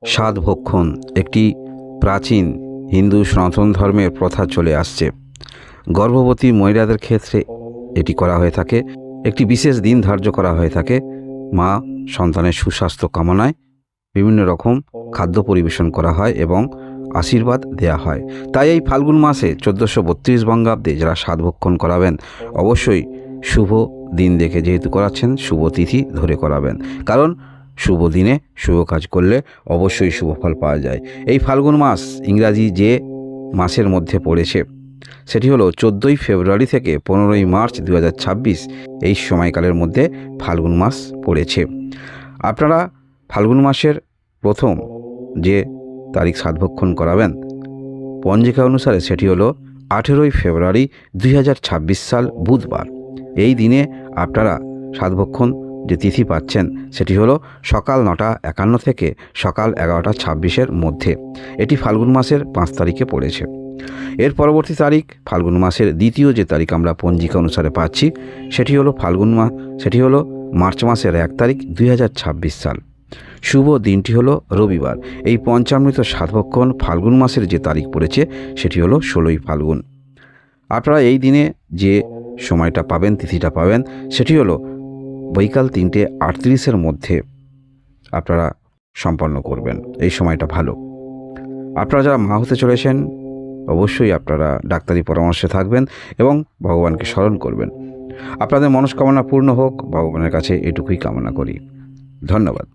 স্বাদ ভক্ষণ একটি প্রাচীন হিন্দু সনাতন ধর্মের প্রথা চলে আসছে। গর্ভবতী মহিলাদের ক্ষেত্রে এটি করা হয়ে থাকে। একটি বিশেষ দিন ধার্য করা হয়ে থাকে মা সন্তানের সুস্বাস্থ্য কামনায় বিভিন্ন রকম খাদ্য পরিবেশন করা হয় এবং আশীর্বাদ দেয়া হয়। তাই এই ফাল্গুন মাসে 1432 বঙ্গাব্দে যারা স্বাদ ভক্ষণ করাবেন অবশ্যই শুভ দিন দেখে, যেহেতু করাচ্ছেন শুভ তিথি ধরে করাবেন, কারণ শুভ দিনে শুভ কাজ করলে অবশ্যই শুভ ফল পাওয়া যায়। এই ফাল্গুন মাস ইংরাজি যে মাসের মধ্যে পড়েছে সেটি হলো 14ই ফেব্রুয়ারি থেকে 15ই মার্চ 2026। এই সময়কালের মধ্যে ফাল্গুন মাস পড়েছে। আপনারা ফাল্গুন মাসের প্রথম যে তারিখ সাধভক্ষণ করাবেন পঞ্জিকা অনুসারে সেটি হলো 18ই ফেব্রুয়ারি 2026 সাল বুধবার। এই দিনে আপনারা সাধভক্ষণ যে তিথি পাচ্ছেন সেটি হলো সকাল 9:51 থেকে সকাল 11:26 মধ্যে। এটি ফাল্গুন মাসের 5 তারিখে পড়েছে। এর পরবর্তী তারিখ ফাল্গুন মাসের দ্বিতীয় যে তারিখ আমরা পঞ্জিকা অনুসারে পাচ্ছি সেটি হলো মার্চ মাসের 1 তারিখ 2026 সাল। শুভ দিনটি হলো রবিবার। এই পঞ্চামৃত সাধভক্ষণ ফাল্গুন মাসের যে তারিখ পড়েছে সেটি হলো 16ই ফাল্গুন। আপনারা এই দিনে যে সময়টা পাবেন, তিথিটা পাবেন, সেটি হলো বৈকাল 3:38 মধ্যে আপনারা সম্পন্ন করবেন। এই সময়টা ভালো। আপনারা যারা মা হতে চলেছেন অবশ্যই আপনারা ডাক্তারি পরামর্শে থাকবেন এবং ভগবানকে স্মরণ করবেন। আপনাদের মনস্কামনা পূর্ণ হোক, ভগবানের কাছে এটুকুই কামনা করি। ধন্যবাদ।